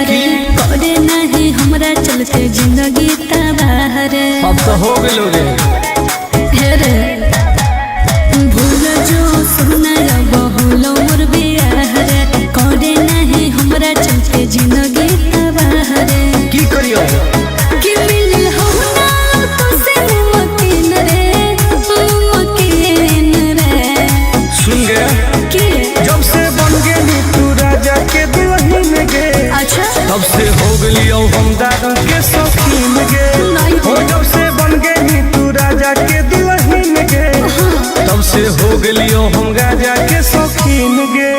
रे करे नहीं हमरा चलते जिंदगी तबाह रे। अब तो हो गए हे रे भूल जो सुना बहुल मोर बियाह रे करे नहीं हमरा चलते जिंदगी तबाह रे। की करियो कि मिल हो ना तो से मुमकिन रे मुमकिन रे। सुन गया कि जब से बन गई तू राजा के दुल्हन गे अच्छा तब से हो गई हम दारू के शौकीन गे। नहीं हो जब से बन गई तू राजा के दुल्हन गे तब से हो गई हम राजा के शौकीन गे।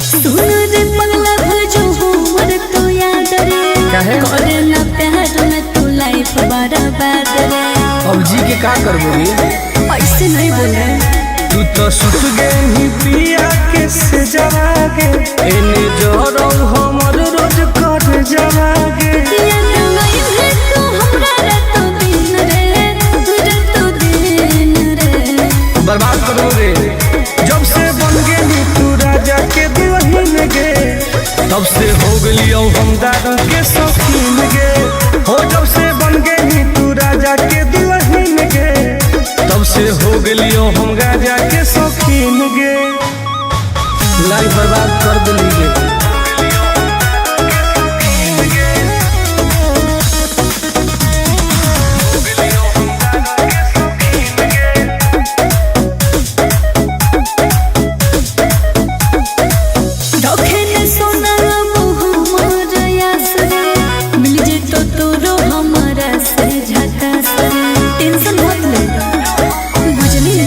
सुन रे पगला भजो हमर तो याद रे काहे? करे ना प्यार में तू लाइफ बर्बाद रे। अब जी के का करबो रे ऐसे नहीं बोले तू तो सुत गई पिया के से जवागे एने जोरो हमर रोज कर जवागे। याद नहीं है तू हमरा रातो दिन रे रातो दिन रे। बर्बाद करो रे जब से बन गई तू राजा के दुल्हन गे तब से हो गई हम दारू के शौकीन गे। हो जब से बन गई तू राजा के दुल्हन गे तब से हो गई हम राजा के शौकीन गे। लाइफ बर्बाद कर दिली गे। रखे ने सोना हमर यास रे मिल जे तो तोरो हमरा से झकास रे। टेंशन मत ले बुझली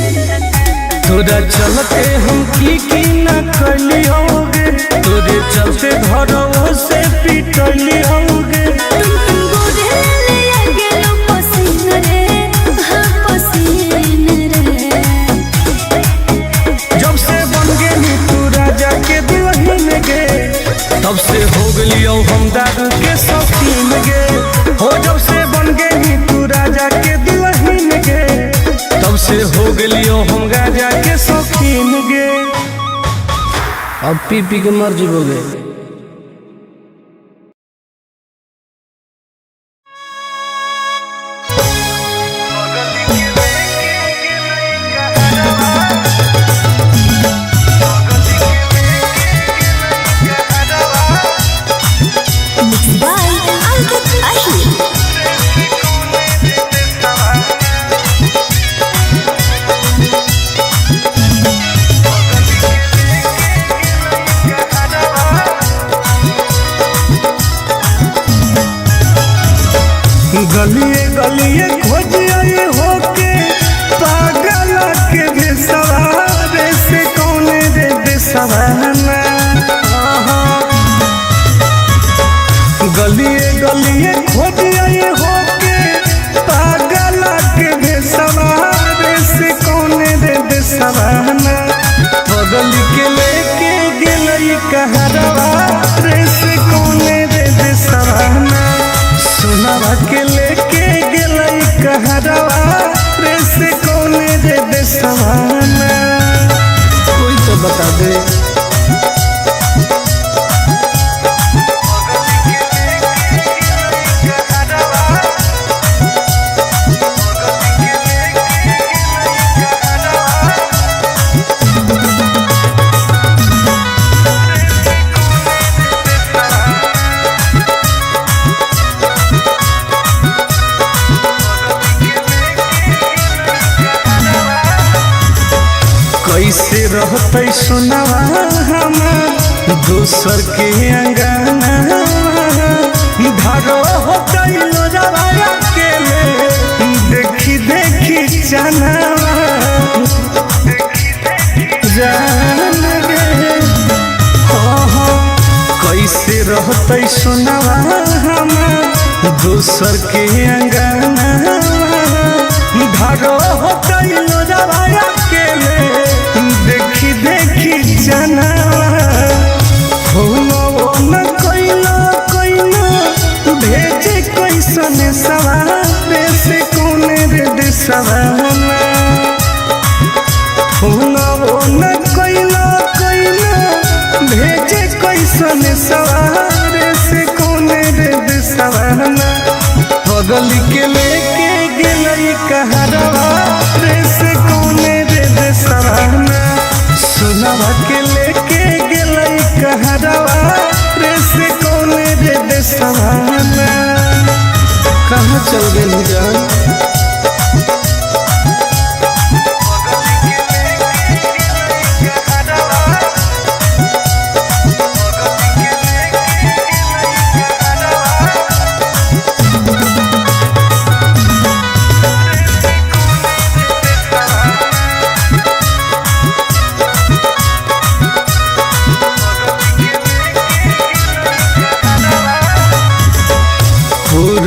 तोरा चलते हम की न कलियोगे तोरे चलते घरों से पिटलियोगे। तुम गोरे ले आ गेलो पसीन रे हाँ पसीन रे। जब से बन गई तू राजा के दुल्हन गे तब से हो गई हम दारू के शौकीन गे। हो जब से बन गई तू राजा के दुल्हन गे तब से हो गई हम राजा के शौकीन गे। अब पी पी के मर जीवोगे। बाय अंकित अहिर। गलिए गलिए खोज आए होके पागल के बेसवारे से कौन रे बेसवाना। गलिए गलिए खोज आए होके पागल के बेसवारे से कौन रे बेसवाना। बगल के लेके गेलई कहरवा रे से कौन रे बेसवाना। सोनावा के लेके गेलई कहरवा रे से कौन रे बेसवाना। कोई तो बता दे। कैसे रहते सुनवा हमार दोसर के अंगना धारो होते लोजवा के देखी देखी जाना जान रे। कैसे रहते सुनवा हमार दोसर के अंगना धारो होते लोजवा के देखी देखी जाना। सवारे से कोने रे सवाना बगल के लेके गेलई कहरवा रे से कोने रे सवाना सोनवा के लेके गेलई कहरवा रे से कोने रे सवाना कहाँ चल गई जान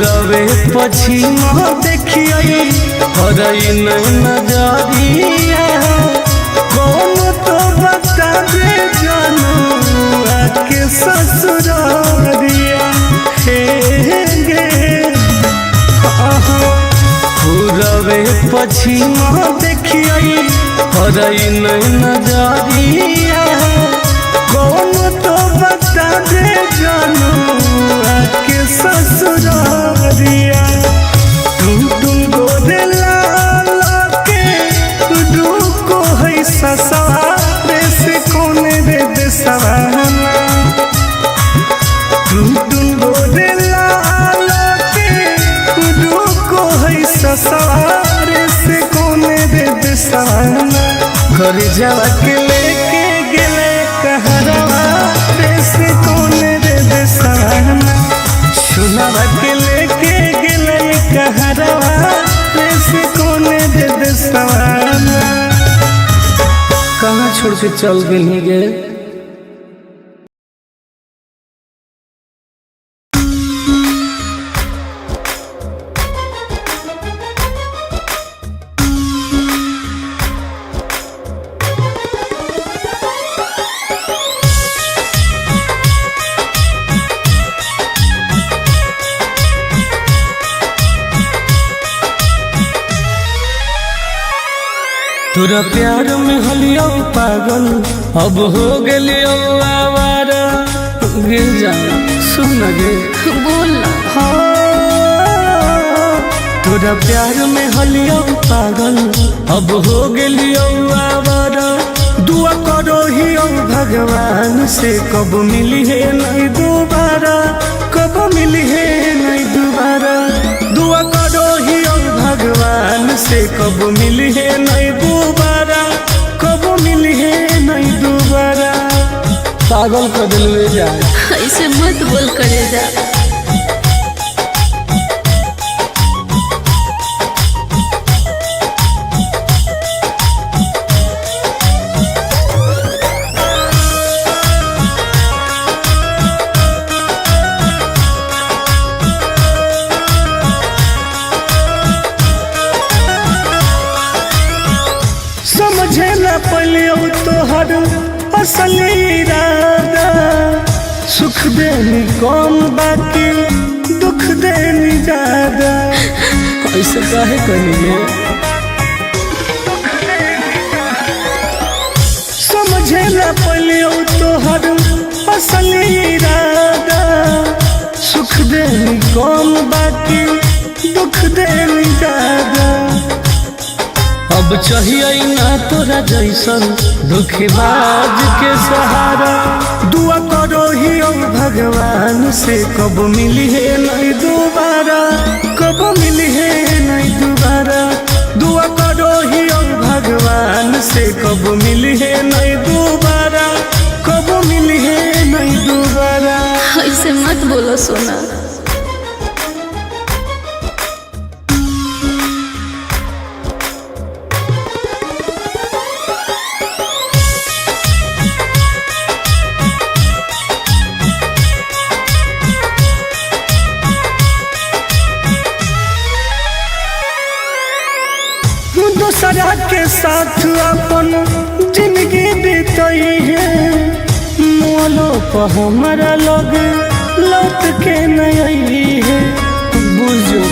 रवे पश्चिम देखिए हरई नजरिया कौन तो बता दे जानू आके ससुरिया हे गे रवे पश्चिम देखिए हरई नजरिया कौन तो बता दे जानू आके ससुरिया टुन गोरे लाल के डूको है ससुरे से कोने रे सवाना टुन गोरे लाल के डूको है ससुरे से कोने रे सवाना कर जावा के लेके गेले कहरवा रे से कोने रे सवाना सुनवा के लेके गेले कहरवा रे से कोने रे सवाना कहाँ छोड़ के चल गई गे तोरा प्यार में हलियो पागल अब हो गेलियो आवारा गिर जा सुन गे बोल तोरा प्यार में हलियो पागल अब हो गेलियो आवारा दुआ करो ही भगवान से कब मिली है नहीं दोबारा कब मिली है नहीं दोबारा दुआ करो ही भगवान से कब मिली है नहीं दोबारा कब मिली है नहीं दोबारा पागल कर दिल जा ऐसे मत बोल करे जा समझे न पलियो तोहर असल इरादा सुख देनी कम बाकी दुख देनी ज्यादा ऐसे काहे करिए समझे न पलियो तोहर असल इरादा सुख देनी कम बाकी दुख देनी ज्यादा अब चाहिए ना तोरा जैसन धोखेबाज के सहारा दुआ करो ही भगवान से कब मिली है नहीं दोबारा कब मिली है नहीं दोबारा दुआ करो ही भगवान से कब मिली है नहीं दोबारा कब मिली है नहीं दोबारा ऐसे मत बोलो सोना दूसरा के साथ अपन जिंदगी बीतई है मोलो पर हमारा लोग लौट के नहीं है बुझो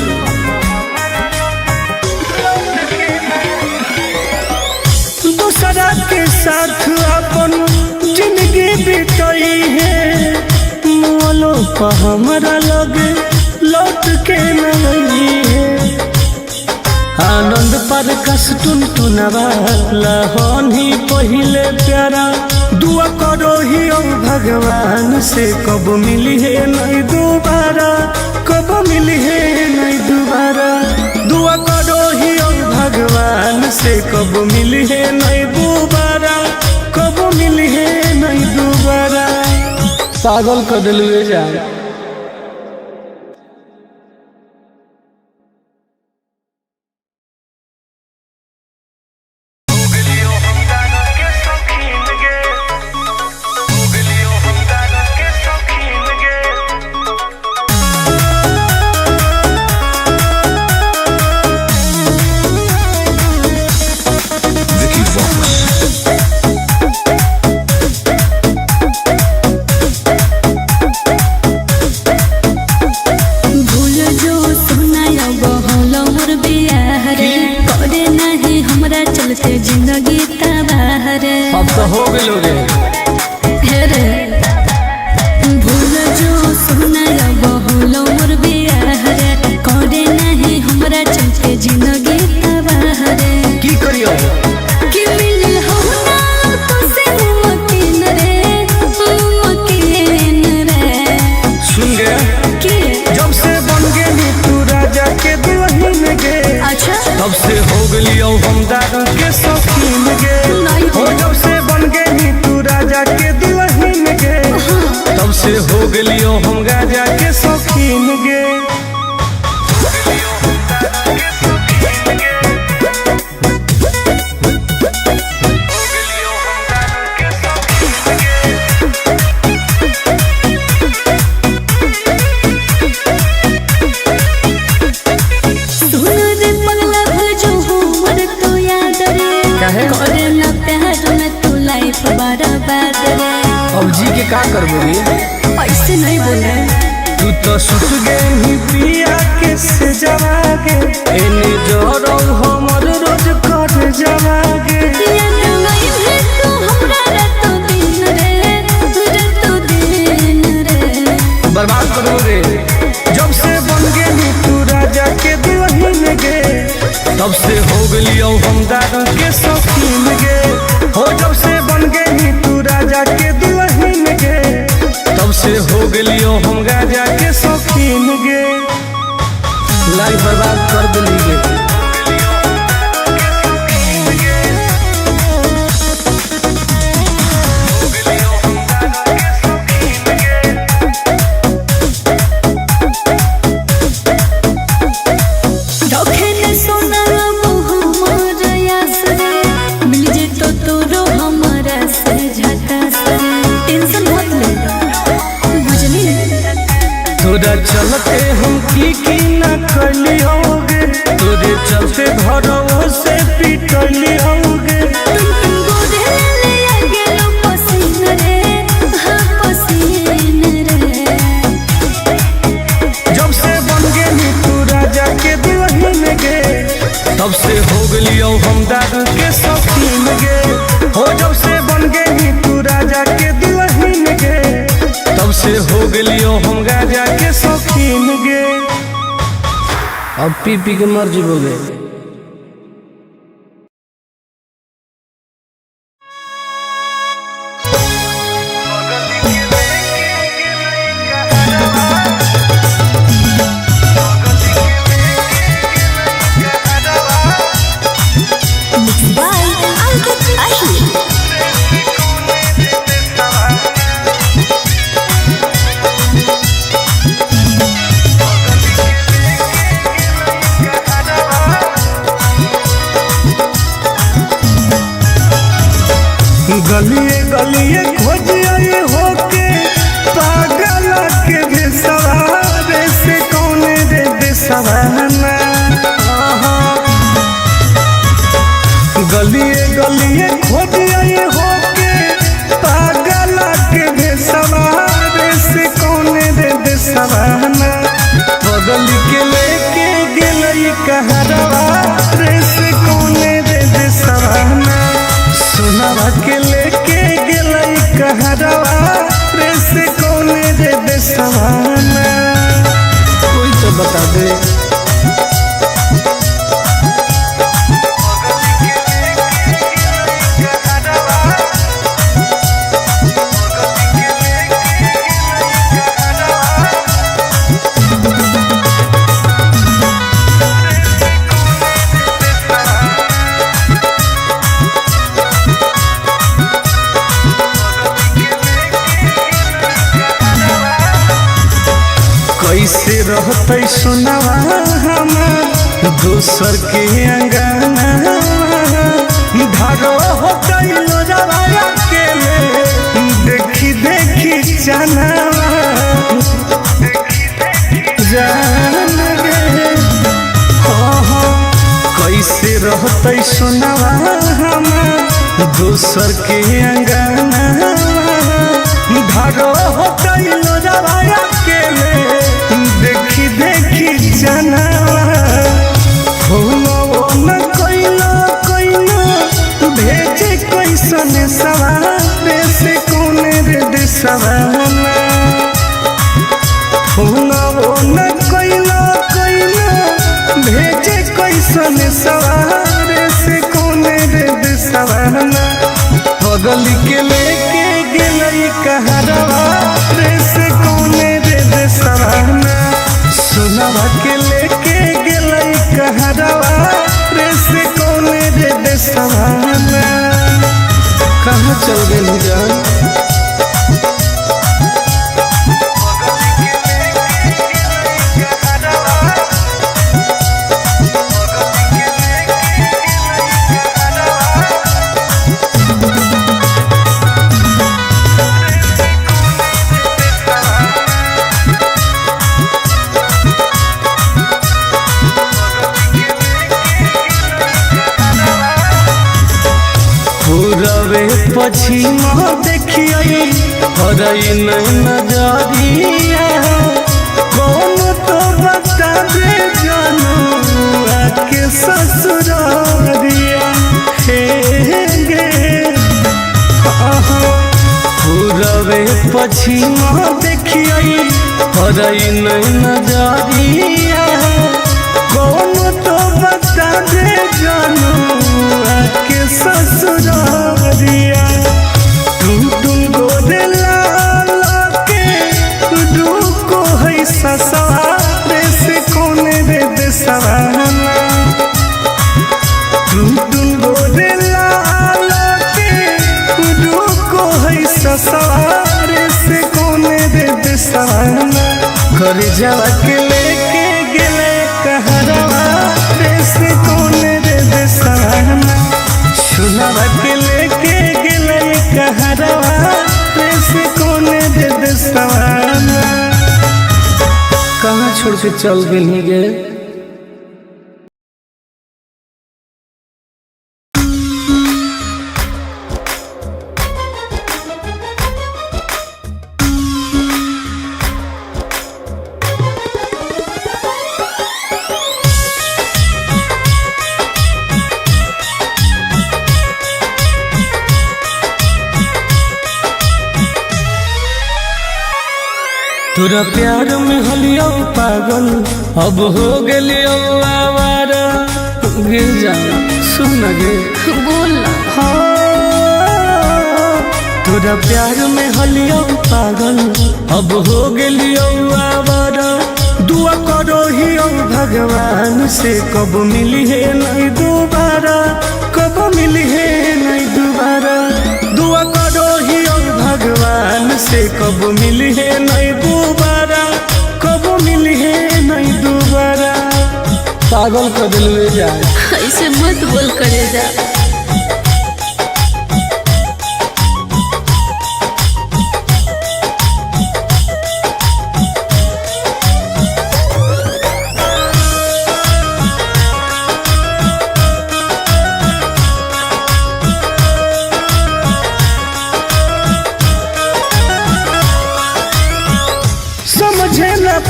दूसरा के साथ अपन जिंदगी बीतई है हमरा लगे लौट के न है। आनंद पर कस टुनटुनवा लहनी पहिले प्यारा दुआ करो ही भगवान से कब मिली है नहीं दोबारा, कब मिली है नहीं दोबारा। दुआ करो ही भगवान से कब मिली है नहीं दोबारा, कब मिली है नहीं दोबारा। पागल कर दिलवे जान। जिंदगी तबाह रे अब तो हो गेलो रे रे भूल जो सुनाया बहुल मोर बियाह रे करे नहीं हमरा चलते जिंदगी तबाह रे। की करियो कि मिल हो ना तो से मुमकिन रे सुन गे कि जब से बन गेली तू राजा के दुल्हन गे, अच्छा तब से हो गेलियो हम दादा के शौकीन गे। हो जब से बन गेली तू राजा के दुल्हन गे, तब से हो गेलियो हम राजा के शौकीन गे। करे ना प्यार में तू लाइफ बर्बाद रे। अब जी के का करबो रे, ऐसे नहीं बोले तू तो सुत गई पिया के से जवागे एने जोरो हमर रोज कर जवागे। याद नहीं है तू हमरा रातों दिन रे बर्बाद करो रे। जब से बन गेली तू राजा के दुल्हन गे, तब से हो गेलियो हम दादा के शौकीन गे। हो जब से बन गेली तू राजा के दुल्हन गे, तब से हो गेलियो हम राजा के शौकीन गे। लाइफ बर्बाद कर दिली गे। तोरा चलते हम की ना करली होगे, तोरे चलते घरों से पिटली होगे। जब से बन गेली तू राजा के दुल्हन गे, तब से हो गेलियो हम दादा के शौकीन गे। हो जब से बन गेली तू राजा के दुल्हन गे, तब से हो गेलियो हम राजा के शौकीन गे। अब पी पी के मर जीवोगे। गलिए गलिए खोजिए होके पागल के बेसवारे से कौन रे बेसवाना। गलिए गलिए खोजिए होके पागल के बेसवारे से कौन रे बेसवाना। बदल के लेके गेलई कहरवा रे से कौन रे बेसवाना। सोनावा के लेके गेलई कहरवा रे से कौन रे बेसवाना। बता दे। कैसे रहते सुनवा हमार दोसर के अंगना धारो हो गइलो रवाया के देखी देखी चनावा जान गे हो कैसे रहते सुनवा हमार दोसर के अंगना धारो हो गइलो रवाया के देखी देखी जनावा हो न कोइलो भेजे कैसन सवारे से कोने रे देसवाना हो न कोइलो भेजे कैसन सवारे से कोने रे देसवाना बगली के लेके गेलई कहरवा रे से कोने रे देसवाना सुनवा के लेके गेलई कहरवा रे से कोने रे देसवाना कहाँ चल गई जान। रवे पश्चिम देखिए हरई नहीं नजरिया कौन तो बता दे जानू आके ससुरारिया हे गे रवे पश्चिम देखिए हरई नहीं नजरिया कौन तो बता दे जानू आके ससुरारिया टुन गोदे लाला के डूको है ससुरारे से कोने रे देसवाना टुन गोदे लाला के डूको है ससुरारे से कोने रे देसवाना कर जावा के लेके गेले कहरवा रे से कोने रे देसवाना सुनवा के लेके गेले कहरवा रे से कोने रे देसवाना कहाँ छोड़ के चल गई गे। तोरा प्यार में हलियो पागल अब हो गेलियो आवारा गिर जाना सुन गे बोल तोरा प्यार में हलियो पागल अब हो गेलियो आवारा दुआ करो ही भगवान से कब मिली है नहीं दोबारा कब मिली है नहीं दोबारा दुआ करो ही भगवान से कब मिली है नहीं दोबारा कब मिली है नहीं दोबारा पागल कर दिल जाए ऐसे मत बोल करे जा।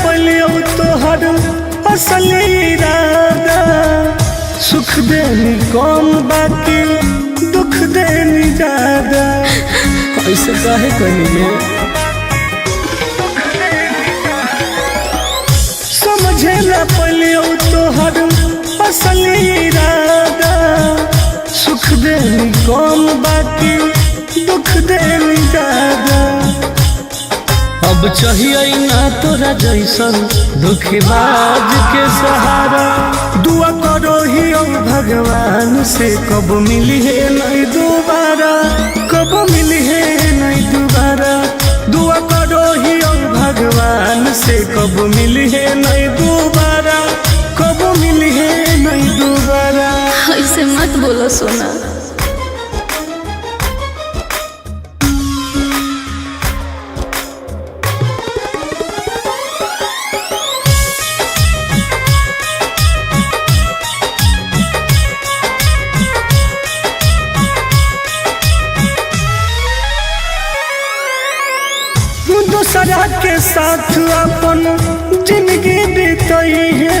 पलियो तोहर असली इरादा सुख देनी कौन बाकी दुख देनी ज्यादा ऐसे काहे कहिए समझे न देनी कौन बाकी दुख देनी ज्यादा। अब चाहिए ना तोरा जैसन दुखबाज के सहारा। दुआ करो ही ओ भगवान से कब मिली है नहीं दोबारा, कब मिली है नहीं दोबारा। दुआ करो ही ओ भगवान से कब मिली है नहीं दोबारा, कब मिली है नहीं दोबारा। ऐसे मत बोलो सोना। दूसरा के साथ अपन जिंदगी बीतई है,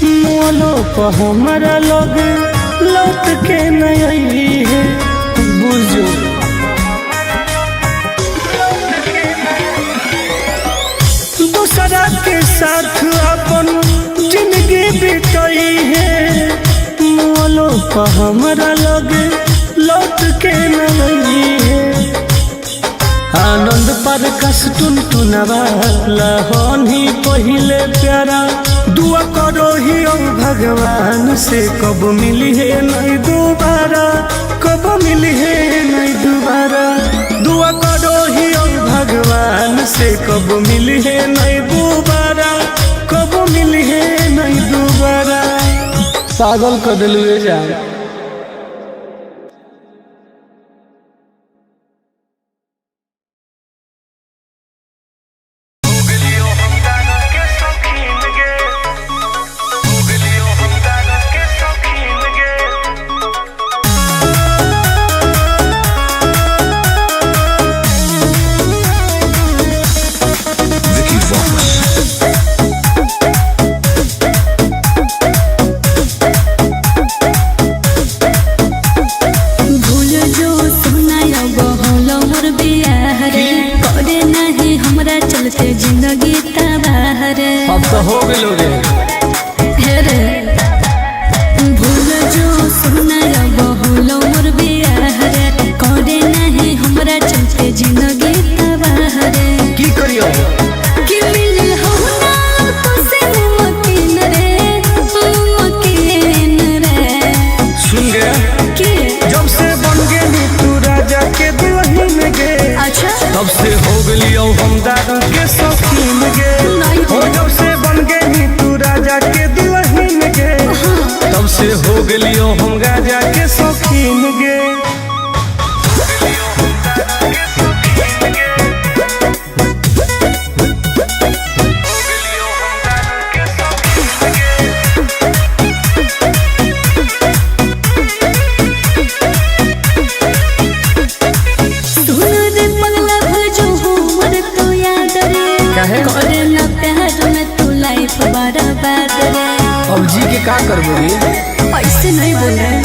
मोलो पर हमारा लोग लौट के नहीं है। बुझो दूसरा के साथ अपन जिंदगी बीतई है, मोलो पर हमारा लोग लौट के नहीं है। आनंद पर कस टुन टुनवा लहनी पहिले प्यारा। दुआ करो ही ओ भगवान से कब मिली है नहीं दोबारा, कब मिली है नहीं दोबारा। दुआ करो ही ओ भगवान से कब मिली है नहीं दोबारा, कब मिली है नहीं दोबारा। पागल कर दिलवे जान। जिंदगी तबाह रे, अब तो हो गए रे भूल जो सुना बहुलो मोर बियाह रे। करे नहीं हमरा चलते जिंदगी तबाह रे। की करियो कि मिल हो ना तो से मकीन रे, मकीन रे। सुन गया कि जब से बन गई तू राजा के दुल्हन गे, अच्छा तब से हो गई हम दारू के शौकीन गे। हो जब से बन गई तू राजा के दुल्हन गे, तब से हो गई हम गाजा के शौकीन गे। करे ना प्यार में तू लाइफ बर्बाद रे। अब जी के का करबोगी, ऐसे नहीं बोल रहे।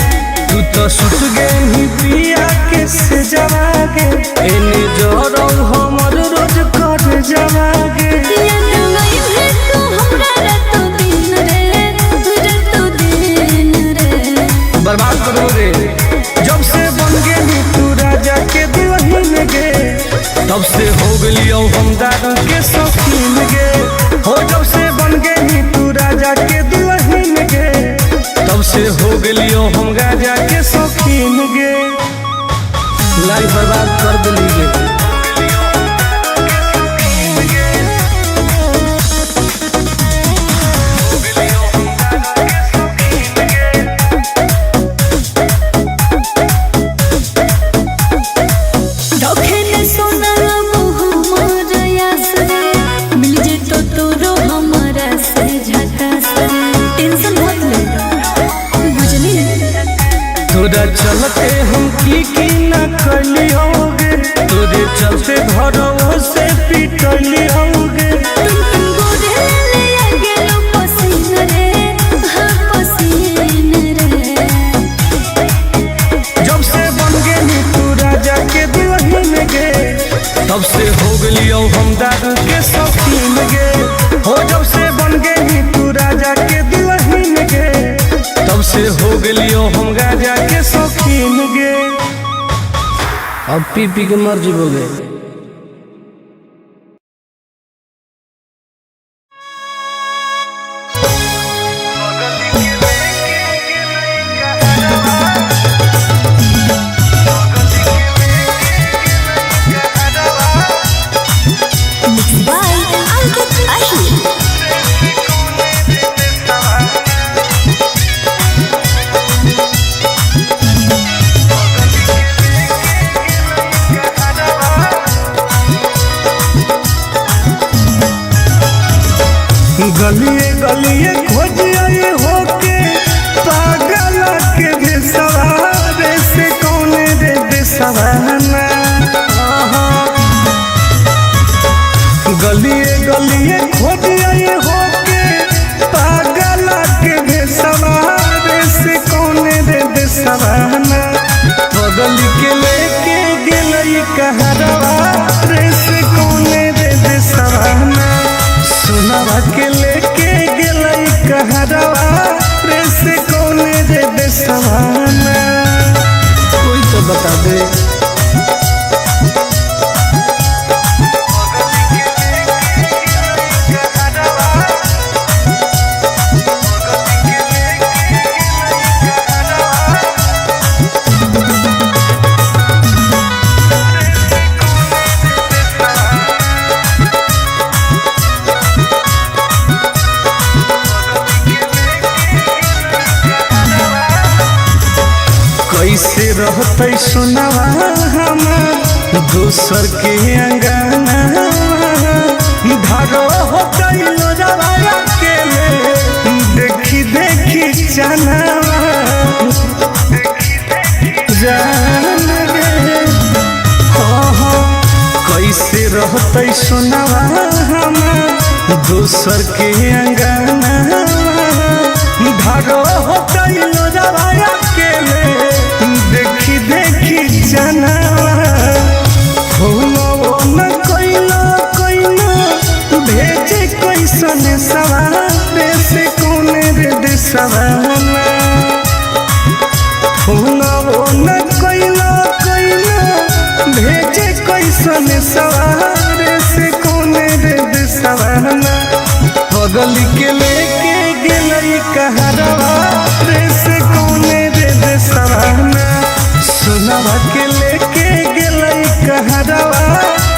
तू तो सुत गई पिया के से जवागे, एने जोरो हमर रोज कर जवागे। याद नहीं है तू हमरा रातो दिन रे, रातो दिन रे। बर्बाद करो रे। जब से बन गई तू राजा के दुल्हन गे, तब से हो गई हम दारू के शौकीन गे। हो जब से बन गई तू राजा के दुल्हन गे, तब से हो गई हम गाजा के शौकीन गे। लाइफ बर्बाद कर दिली गे। तोरा चलते हम की न कली होगे, तोरे चलते घरों से पिटली होगे। जब से बन गई तू राजा के दुल्हन गे, तब से हो गई हम दारू के शौकीन गे। हो जब से बन गई तू राजा के दुल्हन गे, तब से हो गई हम गाजा के शौकीन पी पी के मर जीवोगे। गलिए गलिए खोजिए होके पागल के बेसवारे से कौने रे बेसवाना। गलिए गलिए खोजिए होके पागल के बेसवारे से कौने रे बेसवाना। बगल के लेके गेलई कहरवा रे से कौने रे बेसवाना। सुनावा के लेके गेलई कहरवा रे से कौने रे बेसवाना। कोई तो बता दे। कैसे रहते सुनावा हमार दोसर के अंगना। धारो होते लोजवाया के देखी देखी चनावा जान रे। कैसे रहते सुनावा हमार दोसर के अंगना। धारो होते लोजवाया के देखी देखी जनावा। फोनो न कोइला कोइला भेजे कैसन सवारे से कौने रे देसवाना। फोनो न कोइला कोइला भेजे कैसन सवारे से कौने रे देसवाना। बगल के लेके गेलई कहरवा रे से कौने रे देसवाना। सुनावा के लेके गेलई कहरवा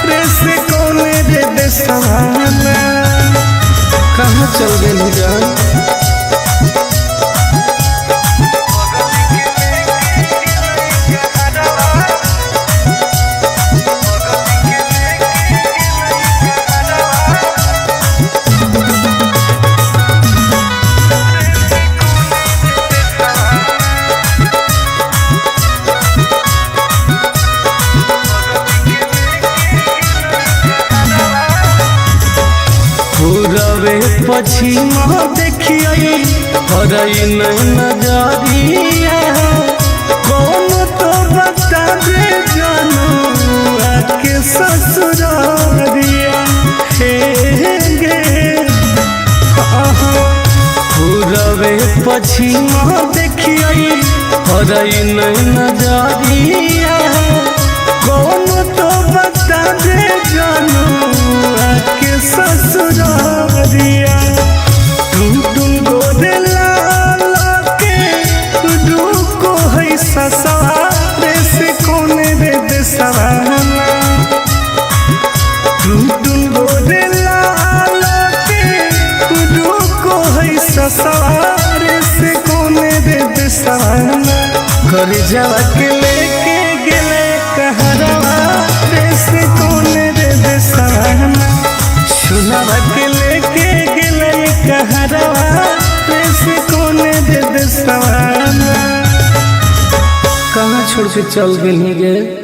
रे से कौने रे देसवाना। कहाँ चल गए जान। पूरबे पश्चिमा देखिए हरई नजरिया। कौन तो बता दे जानू आके ससुरारिया। हे गे पूरबे पश्चिमा देखिए हरई नजरिया। कौन तो बता दे जानू आके ससुरारिया। टुन टुन गोदे लाला के रुको है ससुरारे से कौने रे देसवाना। टुन टुन गोदे लाला के रुको है ससुरारे से कौने रे देसवाना। घर जावा के लेके गेले कहरवा रे से कौने रे देसवाना। सुनावा के लेके गेलई कहरवा रे से कौने रे देसवाना। कहाँ छोड़ के चल गए।